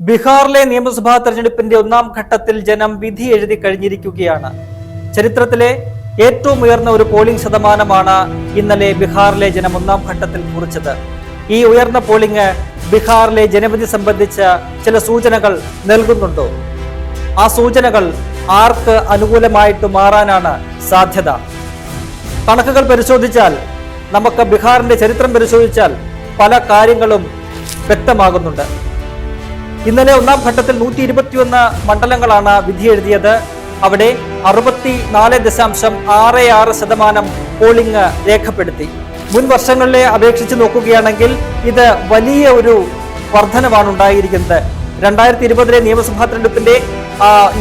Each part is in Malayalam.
ബീഹാറിലെ നിയമസഭാ തെരഞ്ഞെടുപ്പിന്റെ ഒന്നാം ഘട്ടത്തിൽ ജനം വിധി എഴുതി കഴിഞ്ഞിരിക്കുകയാണ്. ചരിത്രത്തിലെ ഏറ്റവും ഉയർന്ന ഒരു പോളിംഗ് ശതമാനമാണ് ഇന്നലെ ബീഹാറിലെ ജനം ഒന്നാം ഘട്ടത്തിൽ കുറിച്ചത്. ഈ ഉയർന്ന പോളിംഗ് ബീഹാറിലെ ജനവിധി സംബന്ധിച്ച ചില സൂചനകൾ നൽകുന്നുണ്ടോ? ആ സൂചനകൾ ആർക്ക് അനുകൂലമായിട്ട് മാറാനാണ് സാധ്യത? കണക്കുകൾ പരിശോധിച്ചാൽ, നമുക്ക് ബീഹാറിന്റെ ചരിത്രം പരിശോധിച്ചാൽ പല കാര്യങ്ങളും വ്യക്തമാകുന്നുണ്ട്. ഇന്നലെ ഒന്നാം ഘട്ടത്തിൽ 121 മണ്ഡലങ്ങളാണ് വിധി എഴുതിയത്. അവിടെ 64.66% പോളിംഗ് രേഖപ്പെടുത്തി. മുൻ വർഷങ്ങളിലെ അപേക്ഷിച്ച് നോക്കുകയാണെങ്കിൽ ഇത് വലിയ ഒരു വർധനവാണ് ഉണ്ടായിരിക്കുന്നത്. 2020 നിയമസഭാ തെരഞ്ഞെടുപ്പിന്റെ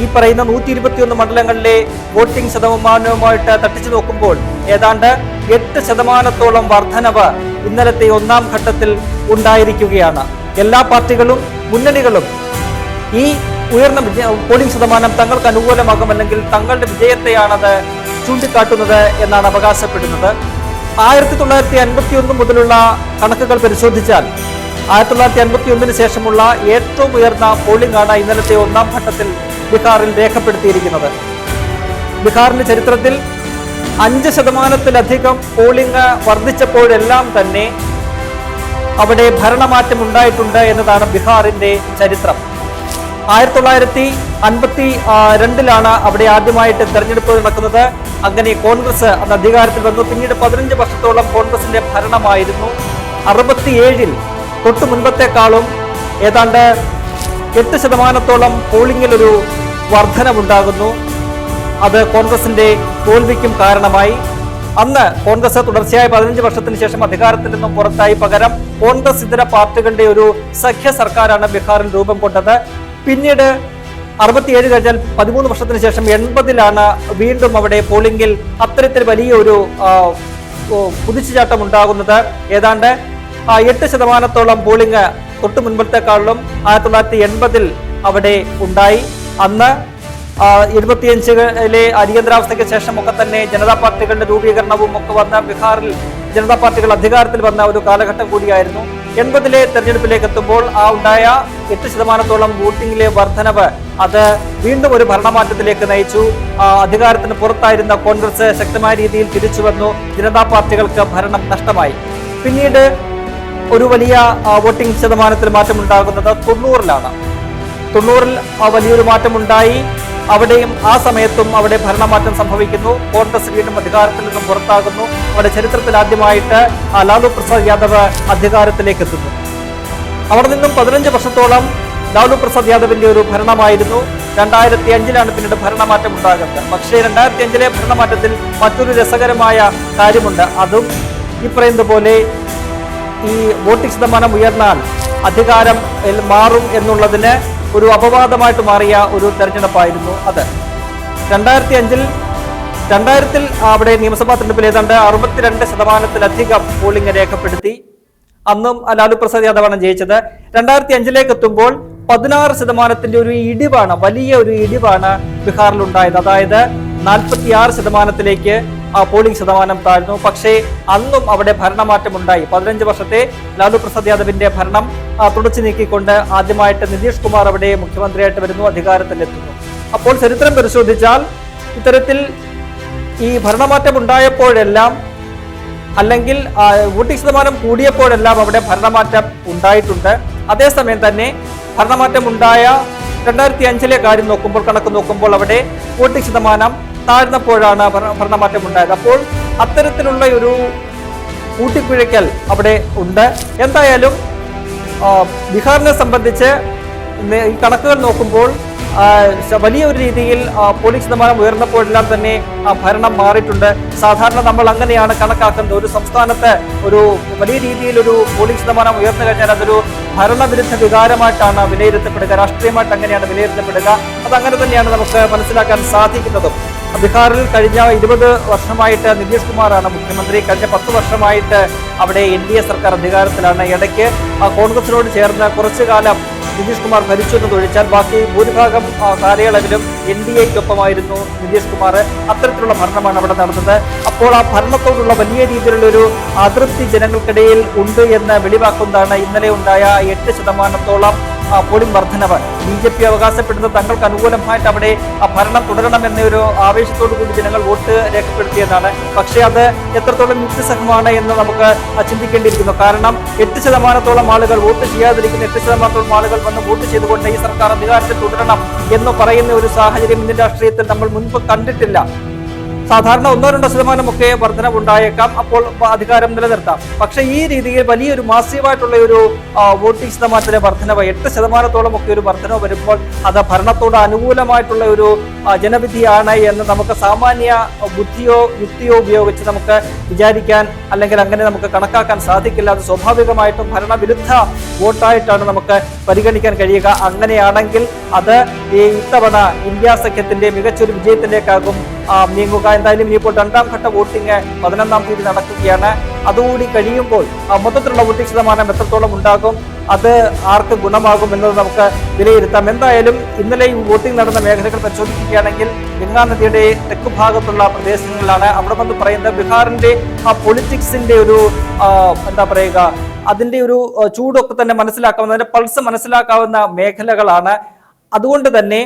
ഈ പറയുന്ന 121 മണ്ഡലങ്ങളിലെ വോട്ടിംഗ് ശതമാനവുമായിട്ട് തട്ടിച്ചു നോക്കുമ്പോൾ ഏതാണ്ട് 8% വർധനവ് ഇന്നലത്തെ ഒന്നാം ഘട്ടത്തിൽ ഉണ്ടായിരിക്കുകയാണ്. എല്ലാ പാർട്ടികളും മുന്നണികളും ഈ ഉയർന്ന പോളിംഗ് ശതമാനം തങ്ങൾക്ക് അനുകൂലമാകും, അല്ലെങ്കിൽ തങ്ങളുടെ വിജയത്തെയാണത് ചൂണ്ടിക്കാട്ടുന്നത് എന്നാണ് അവകാശപ്പെടുന്നത്. 1951 മുതലുള്ള കണക്കുകൾ പരിശോധിച്ചാൽ 1951 ശേഷമുള്ള ഏറ്റവും ഉയർന്ന പോളിംഗ് ആണ് ഇന്നലത്തെ ഒന്നാം ഘട്ടത്തിൽ ബീഹാറിൽ രേഖപ്പെടുത്തിയിരിക്കുന്നത്. ബീഹാറിന്റെ ചരിത്രത്തിൽ 5%-ലധികം പോളിംഗ് വർദ്ധിച്ചപ്പോഴെല്ലാം തന്നെ അവിടെ ഭരണമാറ്റം ഉണ്ടായിട്ടുണ്ട് എന്നതാണ് ബീഹാറിന്റെ ചരിത്രം. 1952 അവിടെ ആദ്യമായിട്ട് തെരഞ്ഞെടുപ്പ് നടക്കുന്നത്. അങ്ങനെ കോൺഗ്രസ് അന്ന് അധികാരത്തിൽ വന്നു. പിന്നീട് 15 വർഷത്തോളം കോൺഗ്രസിന്റെ ഭരണമായിരുന്നു. 67 തൊട്ടു മുൻപത്തെക്കാളും ഏതാണ്ട് 8% പോളിംഗിൽ ഒരു വർധനവുണ്ടാകുന്നു. അത് കോൺഗ്രസിന്റെ തോൽവിക്കും കാരണമായി. അന്ന് കോൺഗ്രസ് തുടർച്ചയായ 15 വർഷത്തിന് ശേഷം അധികാരത്തിൽ നിന്നും പുറത്തായി. പകരം കോൺഗ്രസ് ഇതര പാർട്ടികളുടെ ഒരു സഖ്യ സർക്കാരാണ് ബീഹാറിൽ രൂപം കൊണ്ടത്. പിന്നീട് 67 കഴിഞ്ഞാൽ 13 വർഷത്തിന് ശേഷം 80 വീണ്ടും അവിടെ പോളിംഗിൽ അത്തരത്തിൽ വലിയ ഒരു കുതിച്ചുചാട്ടം ഉണ്ടാകുന്നത്. ഏതാണ്ട് 8% പോളിംഗ് തൊട്ടു മുൻപത്തെക്കാളും 1980 അവിടെ ഉണ്ടായി. അന്ന് 75 അടിയന്തരാവസ്ഥയ്ക്ക് ശേഷമൊക്കെ തന്നെ ജനതാ പാർട്ടികളുടെ രൂപീകരണവും ഒക്കെ വന്ന ബീഹാറിൽ ജനതാ പാർട്ടികൾ അധികാരത്തിൽ വന്ന ഒരു കാലഘട്ടം കൂടിയായിരുന്നു. 80 തെരഞ്ഞെടുപ്പിലേക്ക് എത്തുമ്പോൾ ഉണ്ടായ 8% വോട്ടിംഗിലെ വർധനവ് അത് വീണ്ടും ഒരു ഭരണമാറ്റത്തിലേക്ക് നയിച്ചു. അധികാരത്തിന് പുറത്തായിരുന്ന കോൺഗ്രസ് ശക്തമായ രീതിയിൽ തിരിച്ചു വന്നു. ജനതാ പാർട്ടികൾക്ക് ഭരണം നഷ്ടമായി. പിന്നീട് ഒരു വലിയ വോട്ടിംഗ് ശതമാനത്തിൽ മാറ്റമുണ്ടാകുന്നത് 90-ലാണ്. 90-ൽ വലിയൊരു മാറ്റമുണ്ടായി. അവിടെയും ആ സമയത്തും അവിടെ ഭരണമാറ്റം സംഭവിക്കുന്നു. കോൺഗ്രസ് വീണ്ടും അധികാരത്തിൽ നിന്നും പുറത്താകുന്നു. അവിടെ ചരിത്രത്തിൽ ആദ്യമായിട്ട് ലാലു പ്രസാദ് യാദവ് അധികാരത്തിലേക്ക് എത്തുന്നു. അവിടെ നിന്നും 15 വർഷത്തോളം ലാലു പ്രസാദ് യാദവിന്റെ ഒരു ഭരണമായിരുന്നു. 2005 പിന്നീട് ഭരണമാറ്റം ഉണ്ടാകുന്നത്. പക്ഷേ 2005 ഭരണമാറ്റത്തിൽ മറ്റൊരു രസകരമായ കാര്യമുണ്ട്. അതും ഈ പറയുന്നത് പോലെ ഈ വോട്ടിംഗ് ശതമാനം ഉയർന്നാൽ അധികാരം മാറും എന്നുള്ളതിന് ഒരു അപവാദമായിട്ട് മാറിയ ഒരു തെരഞ്ഞെടുപ്പായിരുന്നു അത്. 2000 അവിടെ നിയമസഭാ തെരഞ്ഞെടുപ്പിൽ ഏതാണ്ട് 62%-ലധികം പോളിംഗ് രേഖപ്പെടുത്തി. അന്നും ലാലു പ്രസാദ് യാദവാണ് ജയിച്ചത്. 2005 എത്തുമ്പോൾ 16% ഒരു ഇടിവാണ്, വലിയ ഒരു ഇടിവാണ് ബീഹാറിൽ ഉണ്ടായത്. അതായത് 46%-ലേക്ക് പോളിംഗ് ശതമാനം താഴ്ന്നു. പക്ഷേ അന്നും അവിടെ ഭരണമാറ്റം ഉണ്ടായി. 15 വർഷത്തെ ലാലു പ്രസാദ് യാദവിന്റെ ഭരണം തുടച്ചു നീക്കിക്കൊണ്ട് ആദ്യമായിട്ട് നിതീഷ് കുമാർ അവിടെ മുഖ്യമന്ത്രിയായിട്ട് വരുന്നു, അധികാരത്തിലെത്തുന്നു. അപ്പോൾ ചരിത്രം പരിശോധിച്ചാൽ ഇത്തരത്തിൽ ഈ ഭരണമാറ്റം ഉണ്ടായപ്പോഴെല്ലാം, അല്ലെങ്കിൽ വോട്ടിംഗ് ശതമാനം കൂടിയപ്പോഴെല്ലാം അവിടെ ഭരണമാറ്റം ഉണ്ടായിട്ടുണ്ട്. അതേസമയം തന്നെ ഭരണമാറ്റം ഉണ്ടായ 2005 കാര്യം നോക്കുമ്പോൾ, കണക്ക് നോക്കുമ്പോൾ അവിടെ വോട്ടിംഗ് ശതമാനം താഴ്ന്നപ്പോഴാണ് ഭരണമാറ്റം ഉണ്ടായത്. അപ്പോൾ അത്തരത്തിലുള്ള ഒരു കൂട്ടിക്കുഴയ്ക്കൽ അവിടെ ഉണ്ട്. എന്തായാലും ബീഹാറിനെ സംബന്ധിച്ച് ഈ കണക്കുകൾ നോക്കുമ്പോൾ വലിയ ഒരു രീതിയിൽ പോളിംഗ് ശതമാനം ഉയർന്നപ്പോഴെല്ലാം തന്നെ ഭരണം മാറിയിട്ടുണ്ട്. സാധാരണ നമ്മൾ അങ്ങനെയാണ് കണക്കാക്കുന്നത്. ഒരു സംസ്ഥാനത്ത് ഒരു വലിയ രീതിയിൽ ഒരു പോളിംഗ് ശതമാനം ഉയർന്നു കഴിഞ്ഞാൽ അതൊരു ഭരണവിരുദ്ധ വികാരമായിട്ടാണ് വിലയിരുത്തപ്പെടുക, രാഷ്ട്രീയമായിട്ട് അങ്ങനെയാണ് വിലയിരുത്തപ്പെടുക. അതങ്ങനെ തന്നെയാണ് നമുക്ക് മനസ്സിലാക്കാൻ സാധിക്കുന്നതും. ബീഹാറിൽ കഴിഞ്ഞ 20 വർഷമായിട്ട് നിതീഷ് കുമാറാണ് മുഖ്യമന്ത്രി. കഴിഞ്ഞ 10 വർഷമായിട്ട് അവിടെ NDA സർക്കാർ അധികാരത്തിലാണ്. ഇടയ്ക്ക് കോൺഗ്രസിനോട് ചേർന്ന് കുറച്ചു കാലം നിതീഷ് കുമാർ ഭരിച്ചു എന്നതൊഴിച്ചാൽ ബാക്കി ഭൂരിഭാഗം കാലയളവിലും NDAക്കൊപ്പമായിരുന്നു നിതീഷ് കുമാർ. അത്തരത്തിലുള്ള ഭരണമാണ് അവിടെ നടന്നത്. അപ്പോൾ ആ ഭരണത്തോടുള്ള വലിയ രീതിയിലുള്ള ഒരു അതൃപ്തി ജനങ്ങൾക്കിടയിൽ ഉണ്ട് എന്ന് വെളിവാക്കുന്നതാണ് ഇന്നലെ ഉണ്ടായ 8% പോളിംഗ് വർധനവ്. BJP അവകാശപ്പെടുന്നത് തങ്ങൾക്ക് അനുകൂലമായിട്ട് അവിടെ ഭരണം തുടരണമെന്നൊരു ആവേശത്തോടു കൂടി ജനങ്ങൾ വോട്ട് രേഖപ്പെടുത്തിയതാണ്. പക്ഷേ അത് എത്രത്തോളം യുക്തിസഹമാണ് എന്ന് നമുക്ക് ചിന്തിക്കേണ്ടിയിരിക്കുന്നു. കാരണം 8% ആളുകൾ വോട്ട് ചെയ്യാതിരിക്കുന്ന 8% ആളുകൾ വന്ന് വോട്ട് ചെയ്തുകൊണ്ട് ഈ സർക്കാർ അധികാരത്തിൽ തുടരണം എന്ന് പറയുന്ന ഒരു സാഹചര്യം ഇന്ത്യൻ രാഷ്ട്രീയത്തിൽ നമ്മൾ മുൻപ് കണ്ടിട്ടില്ല. സാധാരണ 1-2% ഒക്കെ വർധനവുണ്ടായേക്കാം, അപ്പോൾ അധികാരം നിലനിർത്താം. പക്ഷെ ഈ രീതിയിൽ വലിയൊരു മാസീവായിട്ടുള്ള ഒരു വോട്ടിംഗ് ശതമാനത്തിലെ വർധനവ് 8% ഒക്കെ ഒരു വർധനവ് വരുമ്പോൾ അത് ഭരണത്തോട് അനുകൂലമായിട്ടുള്ള ഒരു ജനവിധിയാണ് എന്ന് നമുക്ക് സാമാന്യ ബുദ്ധിയോ യുക്തിയോ ഉപയോഗിച്ച് നമുക്ക് വിചാരിക്കാൻ അല്ലെങ്കിൽ അങ്ങനെ നമുക്ക് കണക്കാക്കാൻ സാധിക്കില്ല. അത് സ്വാഭാവികമായിട്ടും ഭരണവിരുദ്ധ വോട്ടായിട്ടാണ് നമുക്ക് പരിഗണിക്കാൻ കഴിയുക. അങ്ങനെയാണെങ്കിൽ അത് ഇത്തവണ ഇന്ത്യ സഖ്യത്തിന്റെ മികച്ചൊരു വിജയത്തിലേക്കാകും നീങ്ങുക. എന്തായാലും ഇനിയിപ്പോൾ 2ാം ഘട്ട വോട്ടിംഗ് 11-ാം തീയതി നടക്കുകയാണ്. അതുകൂടി കഴിയുമ്പോൾ മൊത്തത്തിലുള്ള വോട്ടിംഗ് ശതമാനം എത്രത്തോളം ഉണ്ടാകും, അത് ആർക്ക് ഗുണമാകും എന്നത് നമുക്ക് വിലയിരുത്താം. എന്തായാലും ഇന്നലെ ഈ വോട്ടിംഗ് നടന്ന മേഖലകൾ പരിശോധിക്കുകയാണെങ്കിൽ ഗംഗാ നദിയുടെ തെക്ക് ഭാഗത്തുള്ള പ്രദേശങ്ങളിലാണ്. അവിടെ വന്ന് പറയുന്നത് ബീഹാറിന്റെ പൊളിറ്റിക്സിന്റെ ഒരു എന്താ പറയുക, അതിന്റെ ഒരു ചൂടൊക്കെ തന്നെ മനസ്സിലാക്കാവുന്ന, അതിന്റെ പൾസ് മനസ്സിലാക്കാവുന്ന മേഖലകളാണ്. അതുകൊണ്ട് തന്നെ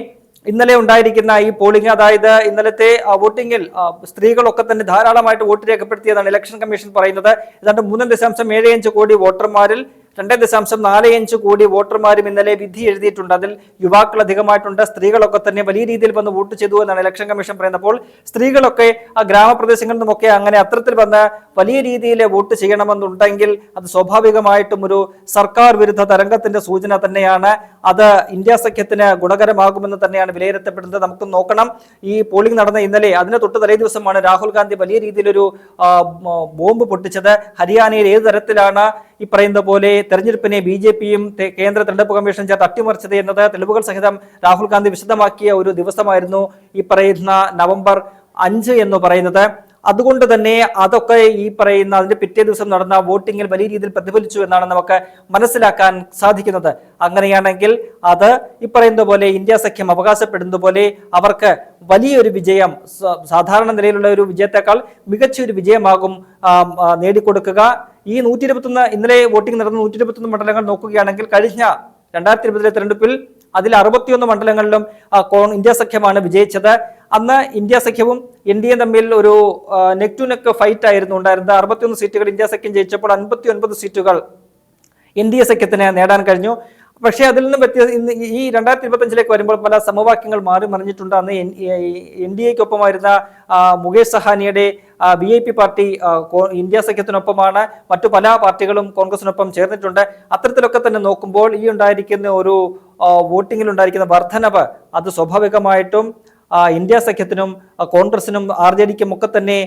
ഇന്നലെ ഉണ്ടായിരിക്കുന്ന ഈ പോളിംഗ്, അതായത് ഇന്നലത്തെ വോട്ടിംഗിൽ സ്ത്രീകളൊക്കെ തന്നെ ധാരാളമായിട്ട് വോട്ട് രേഖപ്പെടുത്തിയതാണ് ഇലക്ഷൻ കമ്മീഷൻ പറയുന്നത്. ഏതാണ്ട് 3.75 കോടി വോട്ടർമാരിൽ 2.45 കോടി വോട്ടർമാരും ഇന്നലെ വിധി എഴുതിയിട്ടുണ്ട്. അതിൽ യുവാക്കൾ അധികമായിട്ടുണ്ട്. സ്ത്രീകളൊക്കെ തന്നെ വലിയ രീതിയിൽ വന്ന് വോട്ട് ചെയ്തു എന്നാണ് ഇലക്ഷൻ കമ്മീഷൻ പറയുന്നത്. അപ്പോൾ സ്ത്രീകളൊക്കെ ആ ഗ്രാമപ്രദേശങ്ങളിൽ നിന്നുമൊക്കെ അങ്ങനെ അത്തരത്തിൽ വന്ന് വലിയ രീതിയിൽ വോട്ട് ചെയ്യണമെന്നുണ്ടെങ്കിൽ അത് സ്വാഭാവികമായിട്ടും ഒരു സർക്കാർ വിരുദ്ധ തരംഗത്തിന്റെ സൂചന തന്നെയാണ്. അത് ഇന്ത്യ സഖ്യത്തിന് ഗുണകരമാകുമെന്ന് തന്നെയാണ് വിലയിരുത്തപ്പെടുന്നത്. നമുക്ക് നോക്കണം, ഈ പോളിംഗ് നടന്ന ഇന്നലെ അതിന് തൊട്ട് തലേ ദിവസമാണ് രാഹുൽ ഗാന്ധി വലിയ രീതിയിലൊരു ബോംബ് പൊട്ടിച്ചത്. ഹരിയാനയിൽ ഏത് തരത്തിലാണ് ഈ പറയുന്ന പോലെ തെരഞ്ഞെടുപ്പിനെ BJPയും കേന്ദ്ര തെരഞ്ഞെടുപ്പ് കമ്മീഷൻ ചേർത്ത് അട്ടിമറിച്ചത് എന്നത് തെളിവുകൾ സഹിതം രാഹുൽ ഗാന്ധി വിശദമാക്കിയ ഒരു ദിവസമായിരുന്നു ഈ പറയുന്ന November 5 എന്ന് പറയുന്നത്. അതുകൊണ്ട് തന്നെ അതൊക്കെ ഈ പറയുന്ന അതിന്റെ പിറ്റേ ദിവസം നടന്ന വോട്ടിങ്ങിൽ വലിയ രീതിയിൽ പ്രതിഫലിച്ചു എന്നാണ് നമുക്ക് മനസ്സിലാക്കാൻ സാധിക്കുന്നത്. അങ്ങനെയാണെങ്കിൽ അത് ഈ പറയുന്ന പോലെ ഇന്ത്യ സഖ്യം അവകാശപ്പെടുന്നത് പോലെ അവർക്ക് വലിയൊരു വിജയം, സാധാരണ നിലയിലുള്ള ഒരു വിജയത്തെക്കാൾ മികച്ചൊരു വിജയമാകും നേടിക്കൊടുക്കുക. ഈ 121 ഇന്നലെ വോട്ടിംഗ് നടന്ന 121 മണ്ഡലങ്ങൾ നോക്കുകയാണെങ്കിൽ കഴിഞ്ഞ 2020 തെരഞ്ഞെടുപ്പിൽ അതിൽ 61 മണ്ഡലങ്ങളിലും ഇന്ത്യ സഖ്യമാണ് വിജയിച്ചത്. അന്ന് ഇന്ത്യ സഖ്യവും NDA തമ്മിൽ ഒരു നെക്ക് ടു നെക്ക് ഫൈറ്റ് ആയിരുന്നു ഉണ്ടായിരുന്നത്. 61 സീറ്റുകൾ ഇന്ത്യ സഖ്യം ജയിച്ചപ്പോൾ 59 സീറ്റുകൾ NDA സഖ്യത്തിന് നേടാൻ കഴിഞ്ഞു. പക്ഷേ അതിൽ നിന്ന് ഈ 2025 വരുമ്പോൾ പല സമവാക്യങ്ങൾ മാറി മറിഞ്ഞിട്ടുണ്ട്. അന്ന് NDAക്കൊപ്പമായിരുന്ന മുകേഷ് സഹാനിയുടെ VIP പാർട്ടി ഇന്ത്യ സഖ്യത്തിനൊപ്പമാണ്. മറ്റു പല പാർട്ടികളും കോൺഗ്രസിനൊപ്പം ചേർന്നിട്ടുണ്ട്. അത്തരത്തിലൊക്കെ തന്നെ നോക്കുമ്പോൾ ഈ ഉണ്ടായിരിക്കുന്ന ഒരു വോട്ടിങ്ങിൽ ഉണ്ടായിരിക്കുന്ന വർധനവ് അത് സ്വാഭാവികമായിട്ടും ഇന്ത്യ സഖ്യത്തിനും കോൺഗ്രസിനും RJDക്കും ഒക്കെ തന്നെ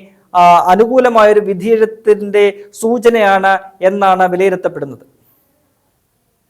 അനുകൂലമായൊരു വിധിയെഴുത്തിന്റെ സൂചനയാണ് എന്നാണ് വിലയിരുത്തപ്പെടുന്നത്.